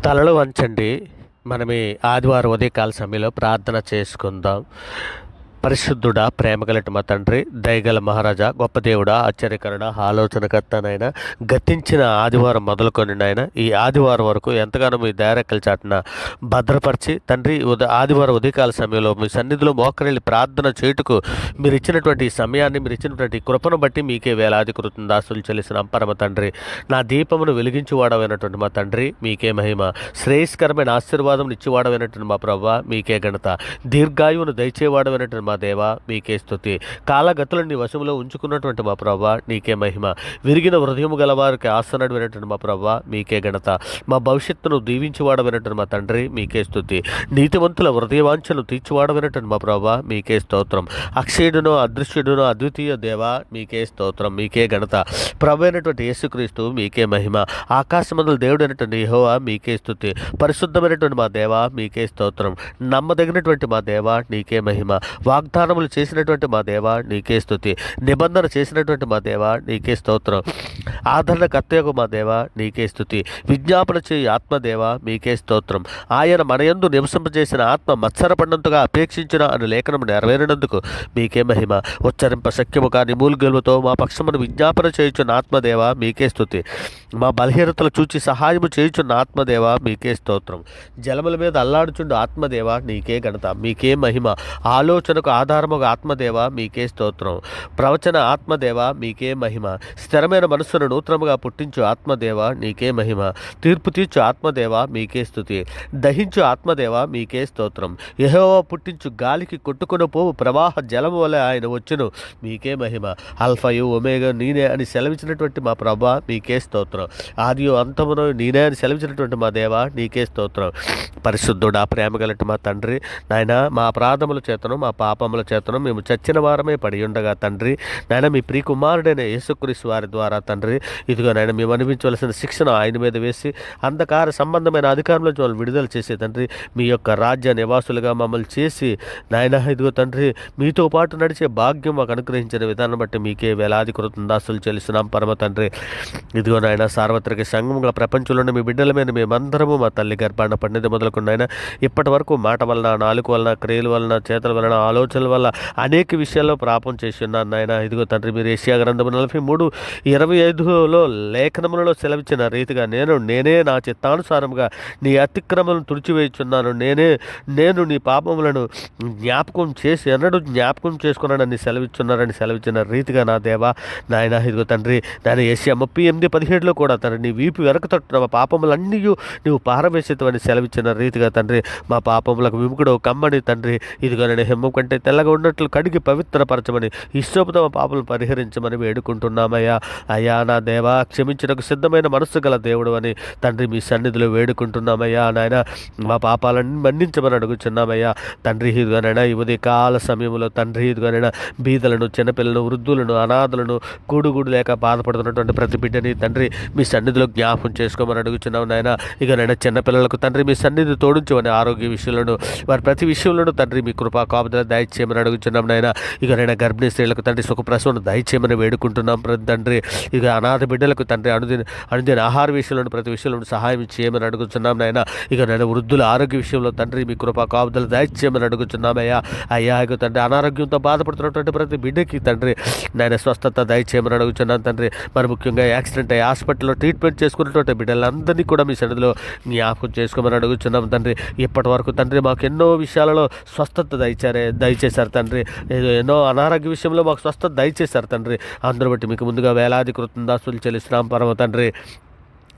తలలు వంచండి. మనం ఈ ఆదివారం ఉదయకాల సమయంలో ప్రార్థన చేసుకుందాం. పరిశుద్ధుడా, ప్రేమగలటి మా తండ్రి, దయగల మహారాజా, గొప్ప దేవుడా, ఆశ్చర్యకరుడా, ఆలోచనకర్తనైనా, గతించిన ఆదివారం మొదలుకొని నాయన ఈ ఆదివారం వరకు ఎంతగానో మీ దయారెక్కల చాటున భద్రపరిచి తండ్రి ఆదివారం ఉదయకాల సమయంలో మీ సన్నిధిలో మోకరిల్లి ప్రార్థన చేయుటకు మీరు ఇచ్చినటువంటి ఈ సమయాన్ని, మీరు ఇచ్చినటువంటి కృపను బట్టి మీకే వేలాది కృతజ్ఞతాస్తులు చెల్లిస్తున్నాం. పరమ తండ్రి, నా దీపమును వెలిగించువాడమైనటువంటి మా తండ్రి, మీకే మహిమ. శ్రేయస్కరమైన ఆశీర్వాదం ఇచ్చివాడమైనటువంటి మా ప్రభావ, మీకే ఘనత. దీర్ఘాయువును దయచేవాడమైనటువంటి మా దేవా, మీకే స్తుతి. కాలగతులను నీ వశంలో ఉంచుకున్నటువంటి మా ప్రభావ, నీకే మహిమ. విరిగిన హృదయము గలవారికి ఆసనమైనటువంటి మా ప్రభావ, మీకే ఘనత. మా భవిష్యత్తును దీవించువాడమైనటువంటి మా తండ్రి, మీకే స్తుతి. నీతివంతుల హృదయవాంఛను తీర్చివాడమైనటువంటి మా ప్రభావ, మీకే స్తోత్రం. అక్షయుడును అదృశ్యుడును అద్వితీయ దేవా, మీకే స్తోత్రం, మీకే ఘనత. ప్రభు అయినటువంటి యేసుక్రీస్తు, మీకే మహిమ. ఆకాశమందుల దేవుడు అయినటువంటి యెహోవా, మీకే స్తుతి. పరిశుద్ధమైనటువంటి మా దేవా, మీకే స్తోత్రం. నమ్మదగినటువంటి మా దేవా, నీకే మహిమ. వాగ్దానములు చేసినటువంటి మా దేవా, నీకే స్తుతి. నిబంధన చేసినటువంటి మా దేవా, నీకే స్తోత్రం. ఆదరణకర్తయగు మా దేవా, నీకే స్తుతి. విజ్ఞాపన చేయి ఆత్మదేవా, మీకే స్తోత్రం. ఆయన మనయందు నివసింపజేసిన ఆత్మ మత్సరపడినంతగా అపేక్షించిన అను లేఖనము నెరవేరినందుకు మీకే మహిమ. ఉచ్చరింప శక్యము కాని మూలుగెలువతో మా పక్షమును విజ్ఞాపన చేయుచున్న ఆత్మదేవా, మీకే స్తుతి. మా బలహీనతలు చూచి సహాయము చేయుచున్న ఆత్మదేవా, మీకే స్తోత్రం. జలముల మీద అల్లాడుచుండు ఆత్మదేవా, నీకే ఘనత, మీకే మహిమ. ఆలోచనకు ఆధారముగా ఆత్మదేవ, మీకే స్తోత్రం. ప్రవచన ఆత్మదేవ, మీకే మహిమ. స్థిరమైన మనస్సును నూతనముగా పుట్టించు ఆత్మదేవ, నీకే మహిమ. తీర్పు తీర్చు ఆత్మదేవ, మీకే స్తుతి. దహించు ఆత్మదేవ, మీకే స్తోత్రం. యెహోవా పుట్టించు గాలికి కొట్టుకుని పోవు ప్రవాహ జలము వలె ఆయన వచ్చును, మీకే మహిమ. అల్ఫయు ఒమేగా నేనే అని సెలవించినటువంటి మా ప్రభా, మీకే స్తోత్రం. ఆదియు అంతమును నేనే అని సెలవించినటువంటి మా దేవ, నీకే స్తోత్రం. పరిశుద్ధుడా, ప్రేమగలటి మా తండ్రి, నాయన మా అపరాధముల చేతను మా పాపముల చేతను మేము చచ్చిన వారమే పడి ఉండగా తండ్రి, నాయన మీ ప్రియకుమారుడైన యేసుక్రీస్తు వారి ద్వారా తండ్రి, ఇదిగో నాయన మేము అనిపించవలసిన శిక్షణ ఆయన మీద వేసి అంధకార సంబంధమైన అధికారంలో వాళ్ళు విడుదల చేసే తండ్రి, మీ యొక్క రాజ్య నివాసులుగా మమ్మల్ని చేసి నాయన ఇదిగో తండ్రి, మీతో పాటు నడిచే భాగ్యం మాకు అనుగ్రహించిన విధానం బట్టి మీకే వేలాది కృతజ్ఞతాస్తులు చెల్లిస్తున్నాం. పరమ తండ్రి, ఇదిగో నాయన సార్వత్రిక సంఘముగా ప్రపంచంలో మీ బిడ్డల మీద మేమందరము మా తల్లి గర్భాన పడినది మొదలుకుండా ఆయన ఇప్పటి వరకు మాట వలన, నాలుగు వలన, క్రియల వలన, చేతల వలన, ఆలోచనల వల్ల అనేక విషయాల్లో పాపం చేసి ఉన్నాను నాయన. ఇదిగో తండ్రి, మీరు యెషయా గ్రంథము 43:25 లేఖనములలో సెలవిచ్చిన రీతిగా నేనే నా చిత్తానుసారముగా నీ అతిక్రమలను తుడిచివేయుచున్నాను. నేను నీ పాపములను జ్ఞాపకం చేసి ఎన్నడూ జ్ఞాపకం చేసుకున్నానని సెలవిచ్చిన రీతిగా నా దేవా నాయన, ఇదిగో తండ్రి, నాయన యెషయా 38:17 కూడా తండ్రి, నీ వీపు వెనక తట్టున మా పాపములన్నీ నువ్వు పారవేసేతవని సెలవిచ్చిన రీతిగా తండ్రి, మా పాపములకు విముకుడు కమ్మని తండ్రి, ఇదిగో నేను హిమ్మం కంటే తెల్లగా ఉన్నట్లు కడిగి పవిత్రపరచమని ఇష్టంతో మా పాపలను పరిహరించమని వేడుకుంటున్నామయ్యా. అయ్యా నా దేవా, క్షమించడానికి సిద్ధమైన మనస్సు గల దేవుడు అని తండ్రి మీ సన్నిధిలో వేడుకుంటున్నామయ్యా. నాయన మా పాపాలన్నీ మన్నించమని అడుగుచున్నామయ్యా తండ్రి. ఇదిగోనైనా ఈ ఉదయకాల సమయంలో తండ్రి, ఇదిగోనైనా బీదలను, చిన్నపిల్లలను, వృద్ధులను, అనాథలను, కూడుగూడు లేక బాధపడుతున్నటువంటి ప్రతి బిడ్డని తండ్రి మీ సన్నిధిలో జ్ఞాపకం చేసుకోమని అడుగుచున్నాం నాయన. ఇకనైనా చిన్నపిల్లలకు తండ్రి మీ సన్నిధి తోడించమని, ఆరోగ్య విషయంలోనూ వారి ప్రతి విషయంలోనూ తండ్రి మీ కృపా కాపుదల దయచేయమని అడుగుచున్నాం నాయన. ఇకనైనా గర్భిణీ స్త్రీలకు తండ్రి సుఖప్రసవను దయచేయమని వేడుకుంటున్నాం తండ్రి. ఇక అనాథ బిడ్డలకు తండ్రి అనుదిన ఆహార విషయంలో ప్రతి విషయంలో సహాయం చేయమని అడుగుతున్నాం నాయన. ఇక నేను వృద్ధుల ఆరోగ్య విషయంలో తండ్రి మీ కృపా కాపుదల దయచేయమని అడుగుతున్నామయ్యా. అయ్యా ఇక తండ్రి, అనారోగ్యంతో బాధపడుతున్నటువంటి ప్రతి బిడ్డకి తండ్రి నాయన స్వస్థత దయచేయమని అడుగుతున్నాను తండ్రి. మరి ముఖ్యంగా యాక్సిడెంట్ అయ్యి హాస్పిటల్లో ట్రీట్మెంట్ చేసుకున్నటువంటి బిడ్డలందరినీ కూడా మీ సన్నిధిలో జ్ఞాపకం చేసుకోమని అడుగుతున్నాం తండ్రి. ఇప్పటి వరకు తండ్రి మాకు ఎన్నో విషయాలలో స్వస్థత దయచేశారు తండ్రి. ఎన్నో అనారోగ్య విషయంలో మాకు స్వస్థత దయచేశారు తండ్రి. అందరూ బట్టి మీకు ముందుగా వేలాది కృతజ్ఞతాస్తులు చెల్లిస్తున్నాం పరమ తండ్రి.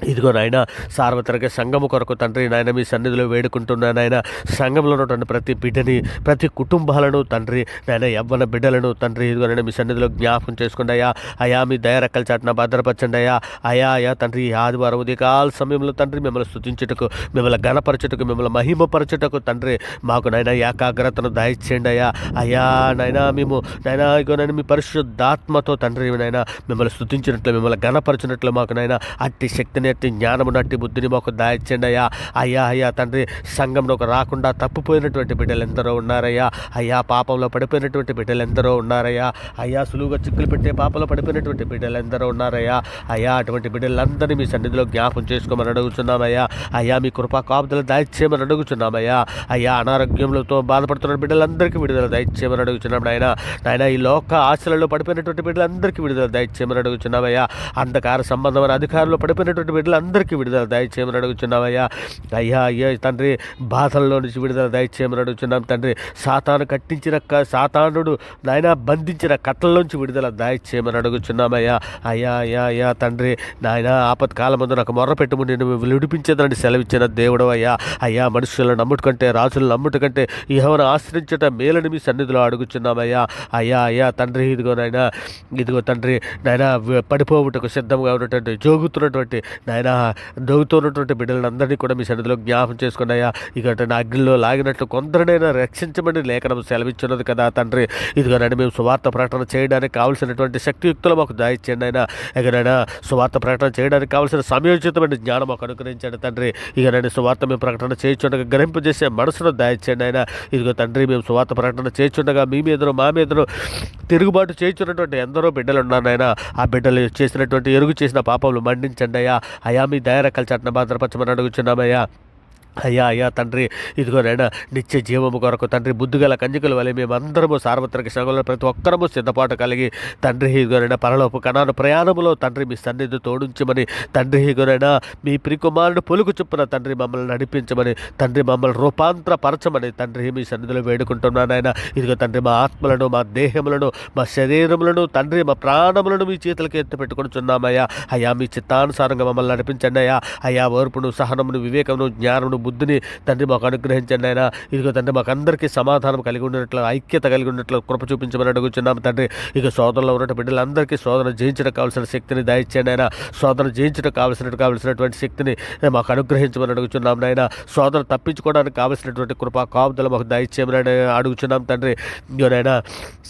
ఇదిగో నాయన సార్వత్రిక సంఘము కొరకు తండ్రి నాయన మీ సన్నిధిలో వేడుకుంటున్నా నాయన. సంఘంలో ఉన్నటువంటి ప్రతి బిడ్డని, ప్రతి కుటుంబాలను తండ్రి నాయన, యవ్వన బిడ్డలను తండ్రి ఇదిగో నాయన మీ సన్నిధిలో జ్ఞాపకం చేసుకోండి అయ్యా. అయా మీ దయరెక్కల చాటున భద్రపరచండి అయ్యా. అయా తండ్రి, ఆదివారం ఉదయకాల సమయంలో తండ్రి మిమ్మల్ని స్తుతించుటకు, మిమ్మల్ని గణపరచుటకు, మిమ్మల్ని మహిమపరచుటకు తండ్రి మాకు నాయన ఏకాగ్రతను దయచేయండి అయ్యా. అయ్యా నాయన, మేము నాయన ఇగో నాయన మీ పరిశుద్ధాత్మతో తండ్రి నాయన మిమ్మల్ని స్తుతించినట్లు, మిమ్మల్ని గణపరచినట్లు మాకు నాయన అట్టి శక్తిని అట్టి జ్ఞానమును అట్టి బుద్ధిని మాకు దాయిచ్చండి అయ్యా. అయ్యా అయ్యా తండ్రి, సంఘంలోకి రాకుండా తప్పిపోయినటువంటి బిడ్డలు ఎందరో ఉన్నారయ్యా. అయ్యా పాపంలో పడిపోయినటువంటి బిడ్డలు ఎందరో ఉన్నారయ్యా. అయ్యా సులువుగా చిక్కులు పెట్టే పాపంలో పడిపోయినటువంటి బిడ్డలు ఎందరో ఉన్నారయ్యా. అయ్యా అటువంటి బిడ్డలందరినీ మీ సన్నిధిలో జ్ఞాపం చేసుకోమని అడుగుతున్నామయ్యా. అయ్యా మీ కృపా కాపుదలు దయచేయమని అడుగుతున్నామయ్యా. అయ్యా అనారోగ్యములతో బాధపడుతున్న బిడ్డలందరికీ విడుదల దయచేయమని అడుగుతున్నాం నాయన. ఈ లోక ఆశలలో పడిపోయినటువంటి బిడ్డలందరికీ విడుదల దయచేయమని అడుగుతున్నామయ్యా. అంధకార సంబంధమైన అధికారులు పడిపోయినటువంటి బిడ్డలందరికీ విడుదల దయచేయమని అడుగుతున్నామయ్యా. అయ్యా అయ్యా తండ్రి, బాధల్లో నుంచి విడుదల దయచేయమని అడుగుతున్నాం తండ్రి. సాతానుడు నాయన బంధించిన కట్టల్లోంచి విడుదల దయచేయమని అడుగుతున్నామయ్యా. అయ్యా అయ్యా అయ్యా తండ్రి, నాయన ఆపత్కాలమందు నాకు మొర్రపెట్టుము, నేను విడిపించేదని సెలవిచ్చిన దేవుడు అయ్యా. అయ్యా మనుషులను నమ్ముట కంటే, రాజులను నమ్ముట కంటే యెహోవాను ఆశ్రయించట మేలని మీ సన్నిధిలో అడుగుచున్నామయ్యా. అయ్యా అయ్యా తండ్రి, ఇదిగో తండ్రి నాయన, పడిపోవుటకు సిద్ధంగా ఉన్నటువంటి జోగుతున్నటువంటి బిడ్డలను అందరినీ కూడా మీ సన్నిధిలో జ్ఞాపం చేసుకుని అయ్యా. ఇక నా అగ్నిలో లాగినట్లు కొందరినైనా రక్షించమని లేఖనం సెలవిచ్చున్నది కదా తండ్రి. ఇదిగోనండి, మేము సువార్త ప్రకటన చేయడానికి కావలసినటువంటి శక్తియుక్తులు మాకు దాయిచ్చండి అయినా. ఇకనైనా సువార్త ప్రకటన చేయడానికి కావలసిన సమయోచితమైన జ్ఞానం మాకు అనుగ్రహించండి తండ్రి. ఇకనండి సువార్త మేము ప్రకటన చేయించుండగా గ్రహింపజేసే మనసును దాయిచ్చండి అయినా. ఇదిగో తండ్రి, మేము సువార్త ప్రకటన చేయించుండగా మీ మీదను మా మీదను తిరుగుబాటు చేయించున్నటువంటి ఎందరో బిడ్డలు ఉన్నారైనా. ఆ బిడ్డలు చేసిన పాపములు మండించండి అయ్యా. అయా మీ దయరకల చట్టన భద్రపరచమని అడుగుచున్నామయ్యా. అయ్యా అయ్యా తండ్రి, ఇదిగోనైనా నిత్య జీవము కొరకు తండ్రి, బుద్ధిగల కంజికల వలె మేమందరము సార్వత్రిక సంఘంలో ప్రతి ఒక్కరము సిద్ధపాటు కలిగి తండ్రి, ఇదిగోనైనా పరలోపు కణాను ప్రయాణములో తండ్రి మీ సన్నిధి తోడించమని తండ్రి, ఇదిగోనైనా మీ ప్రియకుమారుడు పొలుగు చొప్పున తండ్రి మమ్మల్ని నడిపించమని తండ్రి, మమ్మల్ని రూపాంతరపరచమని తండ్రి మీ సన్నిధిలో వేడుకుంటున్నాను ఆయన. ఇదిగో తండ్రి, మా ఆత్మలను, మా దేహములను, మా శరీరములను తండ్రి, మా ప్రాణములను మీ చేతులకి ఎత్తి పెట్టుకుంటున్నామయ్యా. అయ్యా మీ చిత్తానుసారంగా మమ్మల్ని నడిపించండి అయ్యా. అయ్యా ఓర్పును, సహనమును, వివేకమును, జ్ఞానమును, బుద్ధిని తండ్రి మాకు అనుగ్రహించండి ఆయన. ఇదిగో తండ్రి, మాకు అందరికీ సమాధానం కలిగి ఉన్నట్లు, ఐక్యత కలిగి ఉన్నట్లు కృప చూపించమని అడుగుచున్నాము తండ్రి. ఇక శోధనలో ఉన్న బిడ్డలందరికీ శోధన జయించడం కావాల్సిన శక్తిని దయచేయండి ఆయన. శోధన జయించడం కావలసినటువంటి శక్తిని మాకు అనుగ్రహించమని అడుగుచున్నాం నాయన. శోధన తప్పించుకోవడానికి కావలసినటువంటి కృపా కాపుదలు మాకు దయచేయమని అడుగుచున్నాం తండ్రి. ఇదిగోనైనా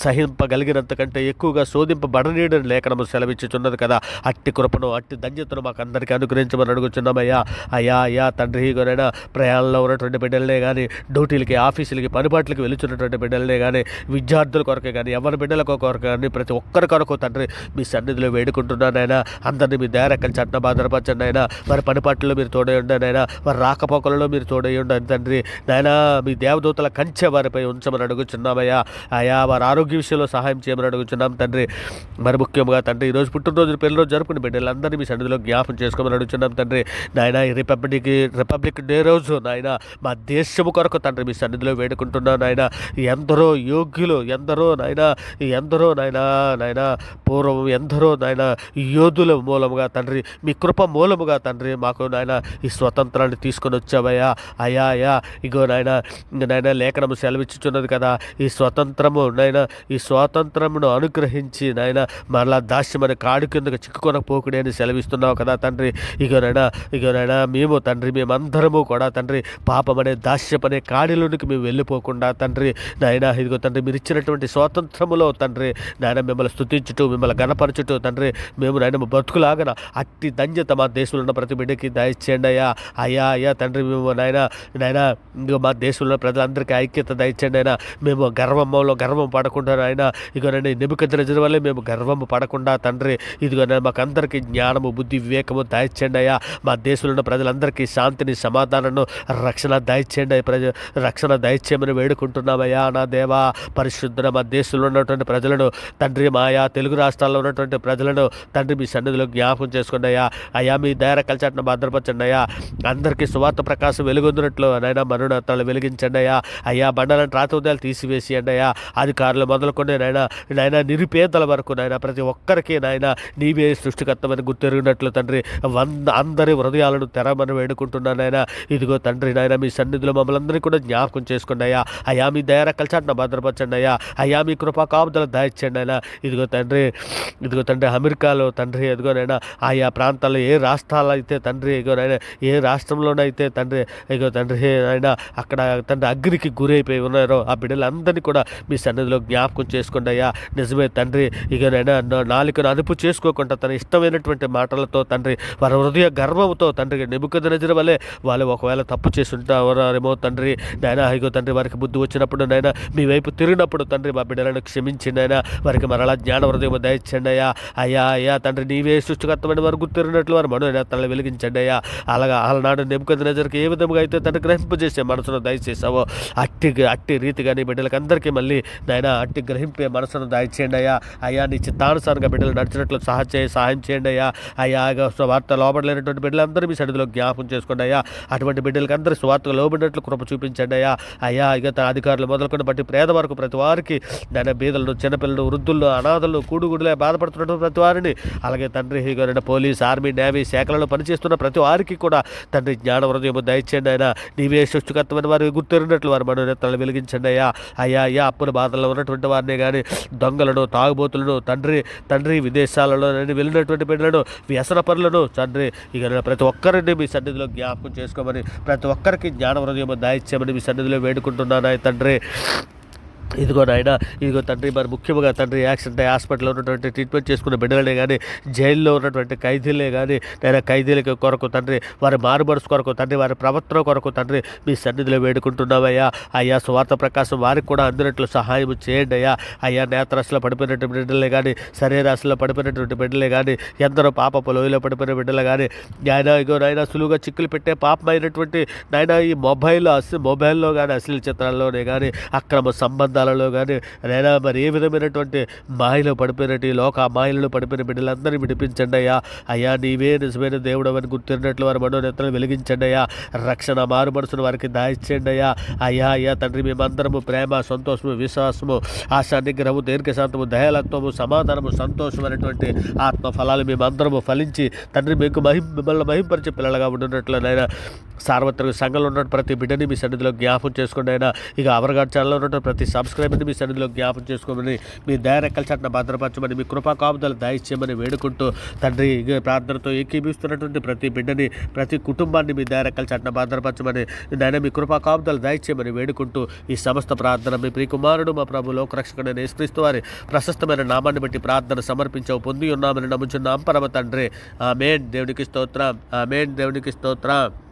సహింపగలిగినంత కంటే ఎక్కువగా శోధింపబడనీయని లేఖనము సెలవిచ్చుచున్నది కదా. అట్టి కృపను, అట్టి ధన్యతను మాకు అందరికీ అనుగ్రహించమని అడుగుచున్నామయ్యా. అయ్యా అయ్యా తండ్రి, ఇదిగోనైనా ప్రయాణంలో ఉన్నటువంటి బిడ్డలనే కానీ, డ్యూటీలకి, ఆఫీసులకి, పనిపాట్లకి వెళుచున్నటువంటి బిడ్డలనే కానీ, విద్యార్థుల కొరకే కానీ, ఎవరి బిడ్డల కొరకు కానీ, ప్రతి ఒక్కరి కొరకు తండ్రి మీ సన్నిధిలో వేడుకుంటున్నాను ఆయన. అందరినీ మీ దయరక్కలు చట్న భద్రపరచండి ఆయన. వారి పనిపాట్లలో మీరు తోడై ఉండండి ఆయన. వారి రాకపోకలలో మీరు తోడై ఉండండి తండ్రి. నాయన మీ దేవదూతల కంచె వారిపై ఉంచమని అడుగుచున్నామయ్యా. అయా వారి ఆరోగ్య విషయంలో సహాయం చేయమని అడుగుచున్నాం తండ్రి. మరి ముఖ్యంగా తండ్రి, ఈరోజు పుట్టినరోజు, పెళ్లిరోజు జరుపుకునే బిడ్డలందరినీ మీ సన్నిధిలో జ్ఞాపం చేసుకోమని అడుగుచున్నాం తండ్రి. నాయన ఈ రిపబ్లిక్ డే రోజు నాయన మా దేశము కొరకు తండ్రి మీ సన్నిధిలో వేడుకుంటున్నాను నాయన. ఎందరో యోగ్యులు, ఎందరో నాయన పూర్వం ఎందరో నాయన యోధుల మూలముగా తండ్రి, మీ కృప మూలముగా తండ్రి మాకు నాయన ఈ స్వతంత్రాన్ని తీసుకొని వచ్చావయ్యా. అయ్యా అయ్యా ఇగో నాయన లేఖనము సెలవిచ్చుచున్నది కదా, ఈ స్వాతంత్రమును అనుగ్రహించి నాయన మరలా దాస్యమని కాడు కిందకు చిక్కుకొనకపోకుడే అని సెలవిస్తున్నావు కదా తండ్రి. ఇగోనైనా మేము తండ్రి, మేమందరము కూడా తండ్రి పాపమనే దాస్యపనే కాడిలోనికి మేము వెళ్ళిపోకుండా తండ్రి నాయన, ఇదిగో తండ్రి మీరు ఇచ్చినటువంటి స్వాతంత్రములో తండ్రి నాయన మిమ్మల్ని స్తుతించుటూ, మిమ్మల్ని గణపరచుటూ తండ్రి మేము నాయన బతుకులాగన అట్టి ధన్యత మా దేశంలో ఉన్న ప్రతి బిడ్డకి దయచేయండి అయ్యా. అయ్యా తండ్రి, మేము నాయన ఇంకో మా దేశంలో ప్రజలందరికీ ఐక్యత దయచేయండి అయినా. మేము గర్వం పడకుండా ఆయన ఇగోనండి నెబుకద్రెజరు వల్లే మేము గర్వం పడకుండా తండ్రి ఇదిగో మాకు అందరికీ జ్ఞానము, బుద్ధి, వివేకము దయచేయండి అయ్యా. మా దేశంలో ఉన్న ప్రజలందరికీ శాంతిని, సమాధానాన్ని, రక్షణ దయచేయమని వేడుకుంటున్నామయ్యా. నా దేవా పరిశుద్ధ మా దేశంలో ఉన్నటువంటి ప్రజలను తండ్రి, మాయా తెలుగు రాష్ట్రాల్లో ఉన్నటువంటి ప్రజలను తండ్రి మీ సన్నిధిలో జ్ఞాపకం చేసుకోండి అయ్యా. అయ్యా మీ దయర కలిచట్న భద్రపరచండి అయ్యా. అందరికీ సువార్త ప్రకాశం వెలుగొందినట్లు నైనా మరుణాత్రాలు వెలిగించండి అయ్యా. అయ్యా బండలను రాతోదయాలు తీసివేసియండి అయ్యా. అధికారులు మొదలుకొని నైనా నిరుపేదల వరకు నైనా ప్రతి ఒక్కరికి నాయన నీవే సృష్టికర్తమని గుర్తెరిగినట్లు తండ్రి అందరి హృదయాలను తెరమని వేడుకుంటున్నానైనా. ఇదిగో తండ్రి నాయన మీ సన్నిధిలో మమ్మల్ని అందరినీ కూడా జ్ఞాపకం చేసుకోండి అయ్యా. అయ్యా మీ దయారెక్కల చాటున భద్రపరచండి అయ్యా. అయ్యా మీ కృపా కాపుదల దయచేయండి అయినా. ఇదిగో తండ్రి అమెరికాలో తండ్రి ఎదుగోనైనా ఆయా ప్రాంతాల్లో ఏ రాష్ట్రాలు అయితే తండ్రి ఎగోనైనా ఏ రాష్ట్రంలోనైతే తండ్రి ఇగో తండ్రి అయినా అక్కడ తండ్రి అగ్నికి గురైపోయి ఉన్నారో ఆ బిడ్డలందరినీ కూడా మీ సన్నిధిలో జ్ఞాపకం చేసుకోండి అయ్యా. నిజమే తండ్రి ఇకనైనా నాలుకను అదుపు చేసుకోకుండా తన ఇష్టమైనటువంటి మాటలతో తండ్రి వారి హృదయ గర్వంతో తండ్రి నెబుకద్నెజరు వలె వాళ్ళు ఒకవేళ తప్పు చేసి ఉంటారేమో తండ్రి నాయన. ఇగో తండ్రి వారికి బుద్ధి వచ్చినప్పుడు నాయన మీ వైపు తిరిగినప్పుడు తండ్రి మా బిడ్డలను క్షమించిండి అయినా. వారికి మరలా జ్ఞాన హృదయం దయచండి అయ్యా. అయ్యా తండ్రి నీవే సృష్టికర్తమైన వారు గుర్తిరినట్లు వారు మనోనేతలను వెలిగించండి అయ్యా. అలాగా ఆలనాడు నెబుకద్నెజరుకి ఏ విధంగా అయితే తండ్రి గ్రహింపజేసే మనసును దయచేసావో అట్టి రీతిగా నీ బిడ్డలకు అందరికీ మళ్ళీ నాయన అట్టి గ్రహింపే మనసును దయచేయండి అయ్యా. అయ్యా నీ చిత్తానుసారంగా బిడ్డలు నడిచినట్లు సహాయం చేయండి అయ్యా. అయ్యా స్వార్థ లోబడలేనటువంటి బిడ్డలందరూ మీ సన్నిధిలో జ్ఞాపకం చేసుకోండి అయ్యా. అటువంటి బిడ్డలకి అందరూ స్వార్థకు లోబడినట్లు కృప చూపించండి అయ్యా. అయ్యా ఇక అధికారులు మొదలుకొని బట్టి పేద వరకు ప్రతి వారికి నాయన బీదలను చిన్నపిల్లలు వృద్ధులు అనాథలు కూడుగుడులే బాధపడుతున్నటువంటి ప్రతి వారిని అలాగే తండ్రి ఇక పోలీస్ ఆర్మీ నేవీ శాఖలలో పనిచేస్తున్న ప్రతి వారికి కూడా తండ్రి జ్ఞాన హృదయం దయచేయండి అయినా. నీవే సృష్టికర్తమైన వారికి గుర్తెరిగినట్లు వారు మనోనేతలను వెలిగించండి అయ్యా. అయ్యా అప్పుల బాధల్లో ఉన్నటువంటి వారిని కానీ దొంగలను తాగుబోతులను తండ్రి విదేశాలలో వెళ్ళినటువంటి బిడ్డలను వ్యసన పనులను తండ్రి ఇక ప్రతి ఒక్కరిని మీ సన్నిధిలో జ్ఞాపకం చేసుకోమని ప్రతి ఒక్కరికి జ్ఞాన హృదయం దయచేయమని మీ సన్నిధిలో వేడుకుంటున్నాను తండ్రి. ఇదిగో తండ్రి మరి ముఖ్యంగా తండ్రి యాక్సిడెంట్ హాస్పిటల్లో ఉన్నటువంటి ట్రీట్మెంట్ చేసుకున్న బిడ్డలనే కానీ జైల్లో ఉన్నటువంటి ఖైదీలే కానీ నేను ఖైదీలకి కొరకు తండ్రి వారి మారుమనసు కొరకు తండ్రి వారి ప్రవర్తన కొరకు తండ్రి మీ సన్నిధిలో వేడుకుంటున్నామయ్యా. అయ్యా స్వార్థ ప్రకాశం వారికి కూడా అందినట్లు సహాయం చేయండి అయ్యా. నేత్రాశలో పడిపోయినటువంటి బిడ్డలే కానీ శరీరాశలో పడిపోయినటువంటి బిడ్డలే కానీ ఎందరో పాపపు లోయలో పడిపోయిన బిడ్డలు కానీ నాయన సులువుగా చిక్కులు పెట్టే పాపమైనటువంటి నాయన ఈ మొబైల్లో కానీ అశ్లీల చిత్రాల్లోనే కానీ అక్రమ సంబంధాలలో కానీ నైనా మరి ఏ విధమైనటువంటి మాయలో పడిపోయినట్టు లోక మాయలలో పడిపోయిన బిడ్డలందరినీ విడిపించండి అయ్యా. నీవే నిజమైన దేవుడు అని గుర్తిరినట్లు వారి మనోనేతలను వెలిగించండి అయ్యా. రక్షణ మారు మనసును వారికి దాయిచ్చేయండి అయ్యా తండ్రి మేమందరము ప్రేమ సంతోషము విశ్వాసము ఆశా నిగ్రహము దీర్ఘశాంతము దయాలత్వము సమాధానము సంతోషం అనేటువంటి ఆత్మ ఫలాలు మేమందరము ఫలించి తండ్రి మీకు మిమ్మల్ని మహింపరిచే పిల్లలుగా ఉండినట్లు నైనా సార్వత్రిక సంఘంలో ఉన్న ప్రతి బిడ్డని మీ సన్నిధిలో జ్ఞాపం చేసుకోండి అయినా. ఇక అవరగాడ్ ఛానల్లో ఉన్న ప్రతి సబ్స్క్రైబర్ని మీ సన్నిధిలో జ్ఞాపం చేసుకోమని మీ దయారెక్కల చాటున భద్రపరచమని మీ కృపా కాపుదలు దయచేయమని వేడుకుంటూ తండ్రి ప్రార్థనతో ఏకీభిస్తున్నటువంటి ప్రతి బిడ్డని ప్రతి కుటుంబాన్ని మీ దయారెక్కల చాటున భద్రపరచమని నాయన మీ కృపా కాపుదలు దయచేయమని వేడుకుంటూ ఈ సమస్త ప్రార్థన మీ ప్రియకుమారుడు మా ప్రభు లోకరక్షకుడైన యేసుక్రీస్తు వారి ప్రశస్తమైన నామాన్ని బట్టి ప్రార్థన సమర్పించవు పొంది ఉన్నామని నమ్ముచున్నాం పరమ తండ్రి. ఆమేన్. దేవునికి స్తోత్రం.